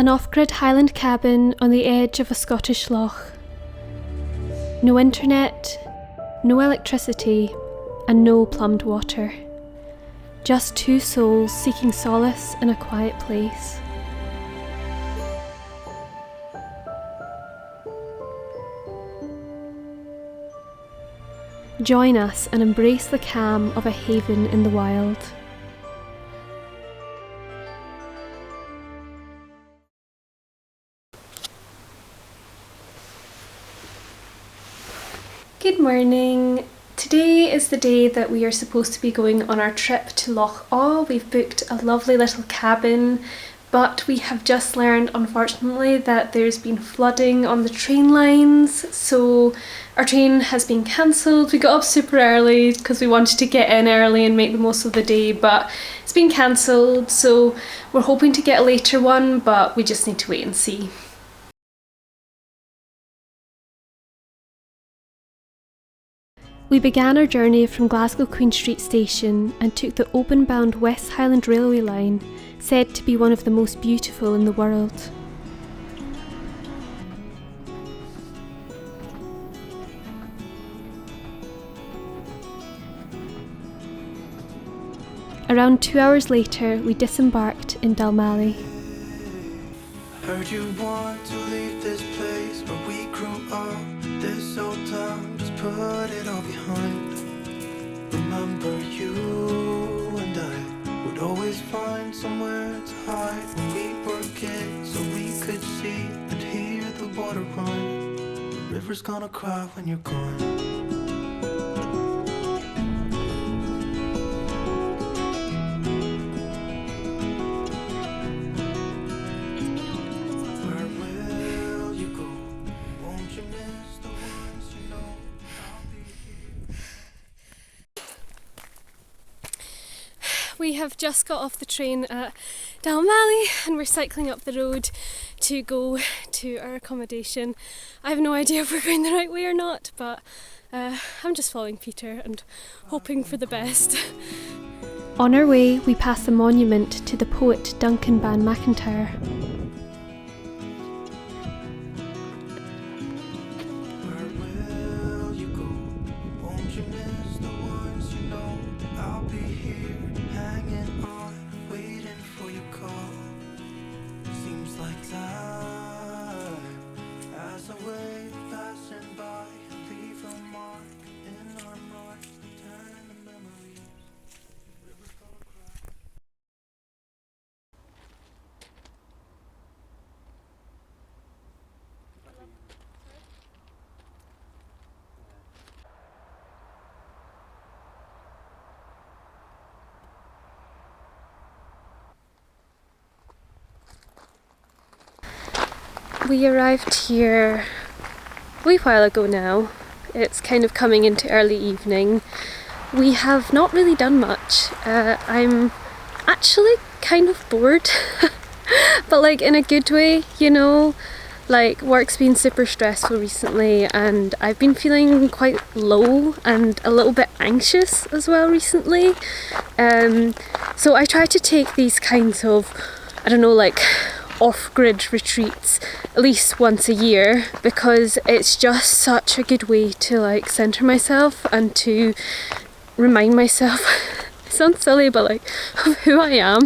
An off-grid Highland cabin on the edge of a Scottish loch. No internet, no electricity, and no plumbed water. Just two souls seeking solace in a quiet place. Join us and embrace the calm of a haven in the wild. Good morning. Today is the day that we are supposed to be going on our trip to Loch Awe. We've booked a lovely little cabin, but we have just learned, unfortunately, that there's been flooding on the train lines, so our train has been cancelled. We got up super early because we wanted to get in early and make the most of the day, but it's been cancelled, so we're hoping to get a later one, but we just need to wait and see. We began our journey from Glasgow Queen Street Station and took the open-bound West Highland Railway line, said to be one of the most beautiful in the world. Around 2 hours later, we disembarked in Dalmally. Heard you want to leave this place where we grew up, this old town, just put it all behind. Remember you and I would always find somewhere to hide when we were kids, so we could see and hear the water run. The river's gonna cry when you're gone. We have just got off the train at Dalmally and we're cycling up the road to go to our accommodation. I have no idea if we're going the right way or not, but I'm just following Peter and hoping for the best. On our way, we pass the monument to the poet Duncan Ban McIntyre. We arrived here a wee while ago now. It's kind of coming into early evening. We have not really done much. I'm actually kind of bored, but like in a good way, you know. Like work's been super stressful recently and I've been feeling quite low and a little bit anxious as well recently. So I try to take these kinds of, I don't know, like off-grid retreats at least once a year, because it's just such a good way to like centre myself and to remind myself it sounds silly, but like of who I am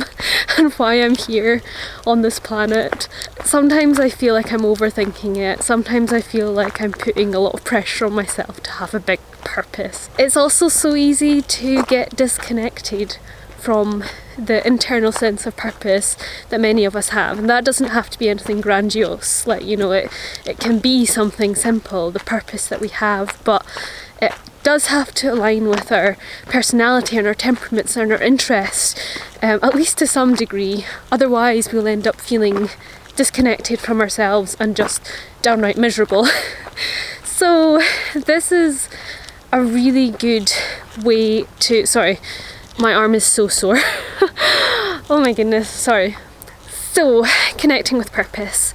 and why I'm here on this planet. Sometimes I feel like I'm overthinking it. Sometimes I feel like I'm putting a lot of pressure on myself to have a big purpose. It's also so easy to get disconnected from the internal sense of purpose that many of us have, and that doesn't have to be anything grandiose. Like, you know, it can be something simple, the purpose that we have, but it does have to align with our personality and our temperaments and our interests, at least to some degree. Otherwise we'll end up feeling disconnected from ourselves and just downright miserable. So this is a really good way to, sorry, my arm is so sore. Oh my goodness, sorry. So, connecting with purpose.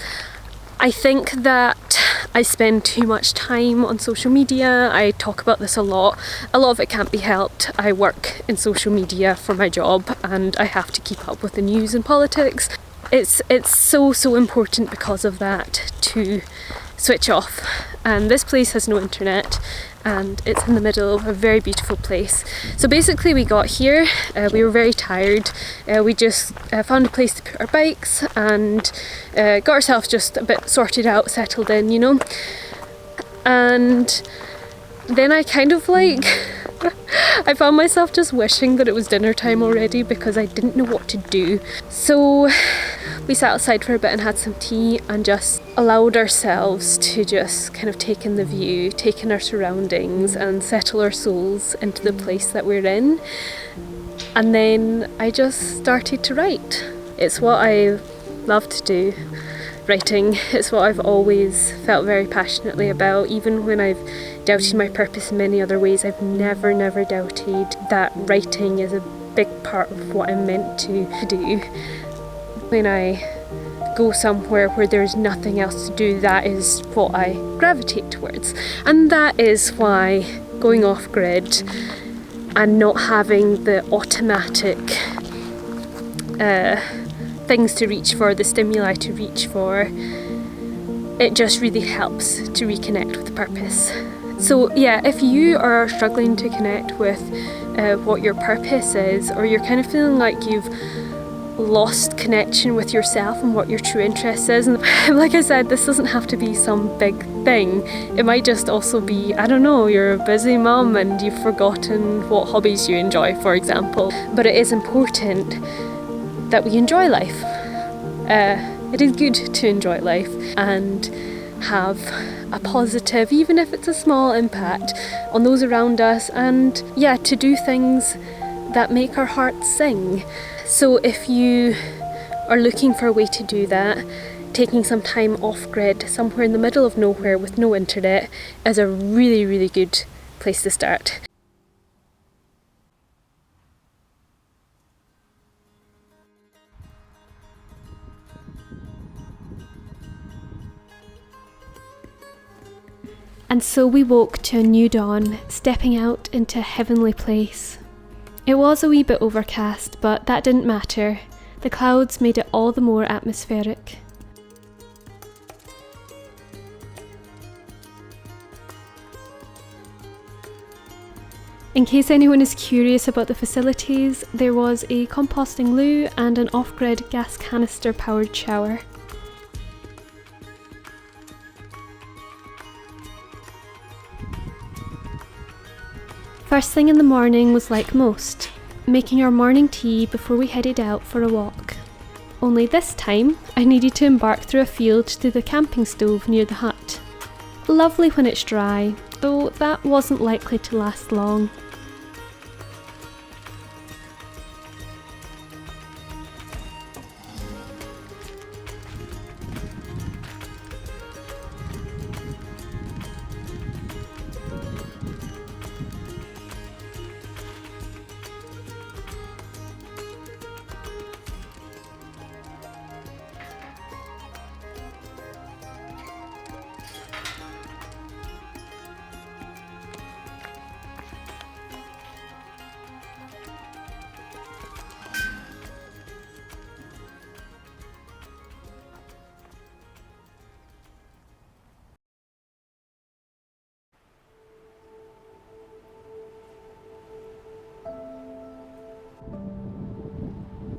I think that I spend too much time on social media. I talk about this a lot. A lot of it can't be helped. I work in social media for my job and I have to keep up with the news and politics. it's so important because of that to switch off. And this place has no internet, and it's in the middle of a very beautiful place. So basically we got here, we were very tired, we just found a place to put our bikes and got ourselves just a bit sorted out, settled in, you know. And then I kind of like I found myself just wishing that it was dinner time already because I didn't know what to do. So we sat outside for a bit and had some tea and just allowed ourselves to just kind of take in the view, take in our surroundings and settle our souls into the place that we're in. And then I just started to write. It's what I love to do. Writing, it's what I've always felt very passionately about. Even when I've doubted my purpose in many other ways, I've never doubted that writing is a big part of what I'm meant to do. When I go somewhere where there's nothing else to do, that is what I gravitate towards. And that is why going off grid and not having the automatic things to reach for, the stimuli to reach for, it just really helps to reconnect with purpose. So yeah, if you are struggling to connect with what your purpose is, or you're kind of feeling like you've lost connection with yourself and what your true interest is, and like I said, this doesn't have to be some big thing. It might just also be, I don't know, you're a busy mum and you've forgotten what hobbies you enjoy, for example. But it is important that we enjoy life. It is good to enjoy life and have a positive, even if it's a small, impact on those around us, and yeah, to do things that make our hearts sing. So if you are looking for a way to do that, taking some time off grid, somewhere in the middle of nowhere with no internet, is a really good place to start. And so we woke to a new dawn, stepping out into a heavenly place. It was a wee bit overcast, but that didn't matter. The clouds made it all the more atmospheric. In case anyone is curious about the facilities, there was a composting loo and an off-grid gas canister powered shower. First thing in the morning was like most, making our morning tea before we headed out for a walk. Only this time, I needed to embark through a field to the camping stove near the hut. Lovely when it's dry, though that wasn't likely to last long.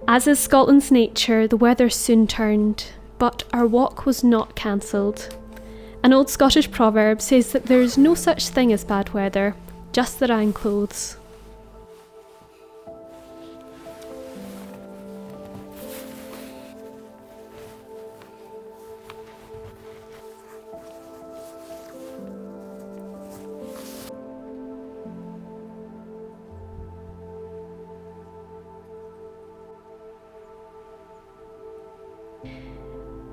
As is Scotland's nature, the weather soon turned, but our walk was not cancelled. An old Scottish proverb says that there is no such thing as bad weather, just the wrong clothes.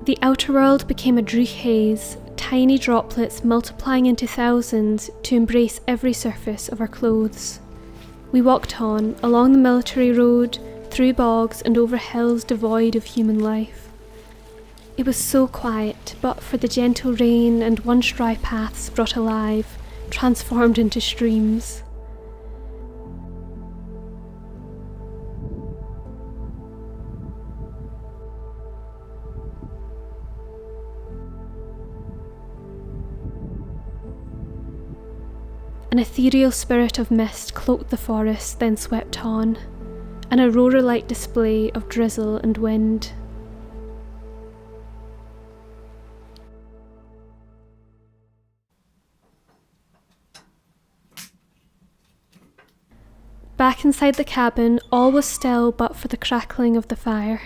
The outer world became a dreich haze, tiny droplets multiplying into thousands to embrace every surface of our clothes. We walked on, along the military road, through bogs and over hills devoid of human life. It was so quiet, but for the gentle rain and once dry paths brought alive, transformed into streams. An ethereal spirit of mist cloaked the forest, then swept on, an aurora-like display of drizzle and wind. Back inside the cabin, all was still but for the crackling of the fire.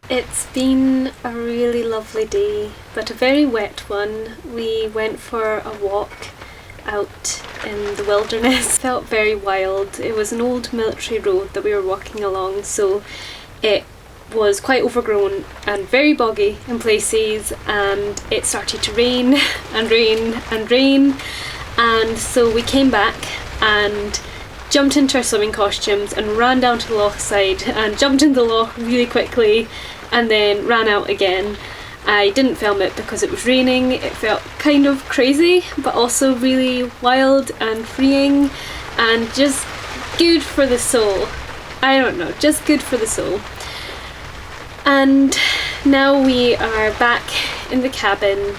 It's been a really lovely day, but a very wet one. We went for a walk out in the wilderness. It felt very wild. It was an old military road that we were walking along, so it was quite overgrown and very boggy in places, and it started to rain and rain and rain, and so we came back and jumped into our swimming costumes and ran down to the loch side and jumped in the loch really quickly and then ran out again. I didn't film it because it was raining. It felt kind of crazy, but also really wild and freeing and just good for the soul. I don't know, just good for the soul. And now we are back in the cabin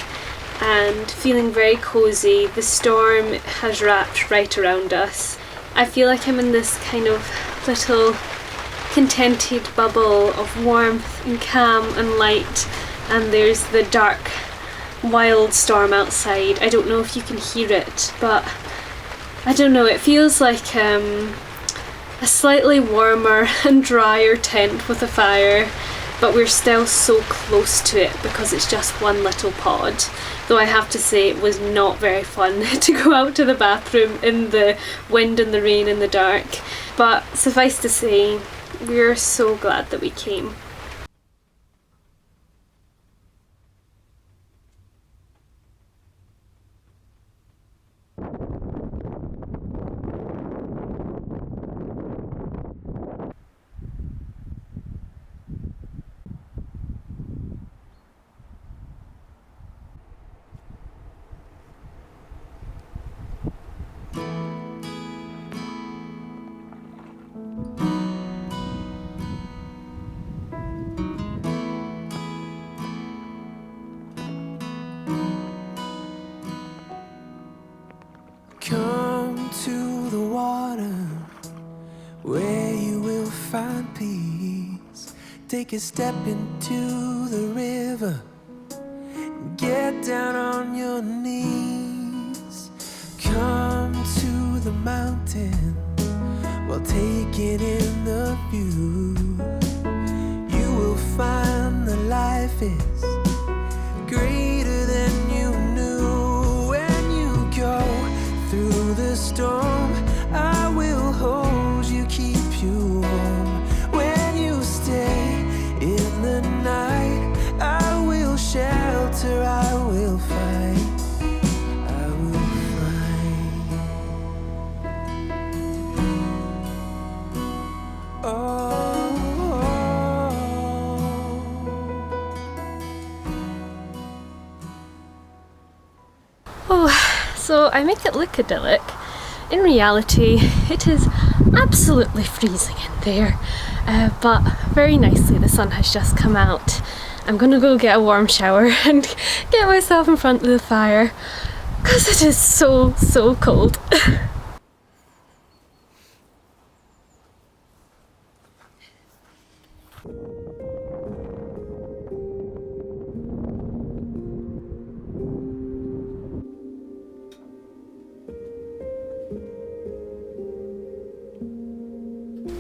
and feeling very cozy. The storm has wrapped right around us. I feel like I'm in this kind of little contented bubble of warmth and calm and light, and there's the dark, wild storm outside. I don't know if you can hear it, but I don't know, it feels like a slightly warmer and drier tent with a fire, but we're still so close to it because it's just one little pod. Though I have to say it was not very fun to go out to the bathroom in the wind and the rain and the dark. But suffice to say, we're so glad that we came. Come to the water where you will find peace. Take a step into the river, get down on your knees. Come to the mountain while taking in the view. You will find that life is greater than you knew. When you go through the storm, I will hold you, keep you warm. When you stay in the night, I will shelter, I will fight, I will fight. Oh, so I make it look idyllic. In reality, it is absolutely freezing in there, but very nicely the sun has just come out. I'm gonna go get a warm shower and get myself in front of the fire because it is so cold.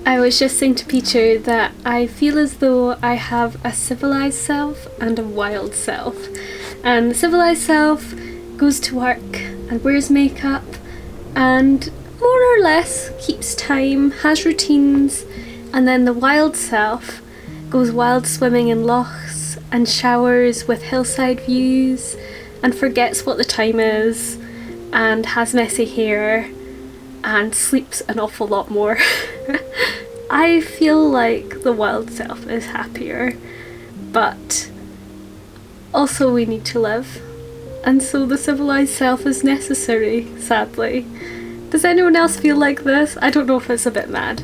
I was just saying to Peter that I feel as though I have a civilised self and a wild self. And the civilised self goes to work and wears makeup and more or less keeps time, has routines, and then the wild self goes wild swimming in lochs and showers with hillside views and forgets what the time is and has messy hair and sleeps an awful lot more. I feel like the wild self is happier, but also we need to live, and so the civilised self is necessary, sadly. Does anyone else feel like this? I don't know if it's a bit mad.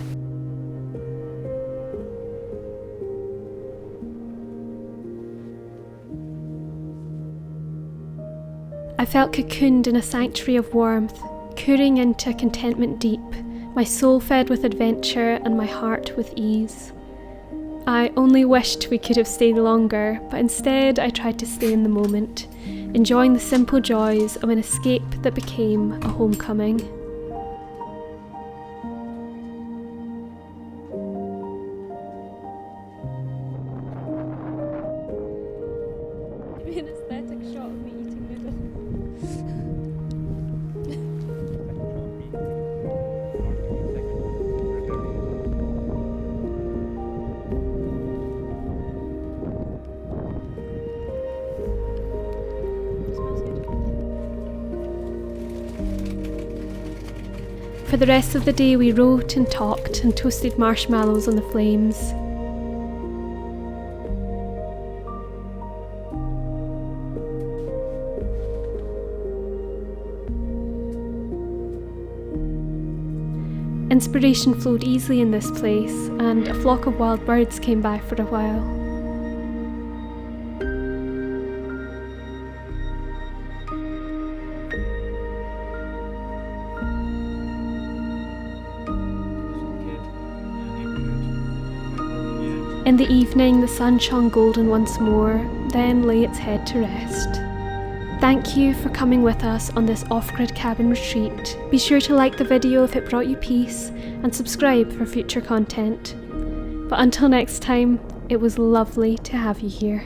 I felt cocooned in a sanctuary of warmth, cooring into a contentment deep, my soul fed with adventure and my heart with ease. I only wished we could have stayed longer, but instead I tried to stay in the moment, enjoying the simple joys of an escape that became a homecoming. Give me an aesthetic shot of me eating noodles. For the rest of the day we wrote and talked and toasted marshmallows on the flames. Inspiration flowed easily in this place, and a flock of wild birds came by for a while. In the evening, the sun shone golden once more, then lay its head to rest. Thank you for coming with us on this off-grid cabin retreat. Be sure to like the video if it brought you peace, and subscribe for future content. But until next time, it was lovely to have you here.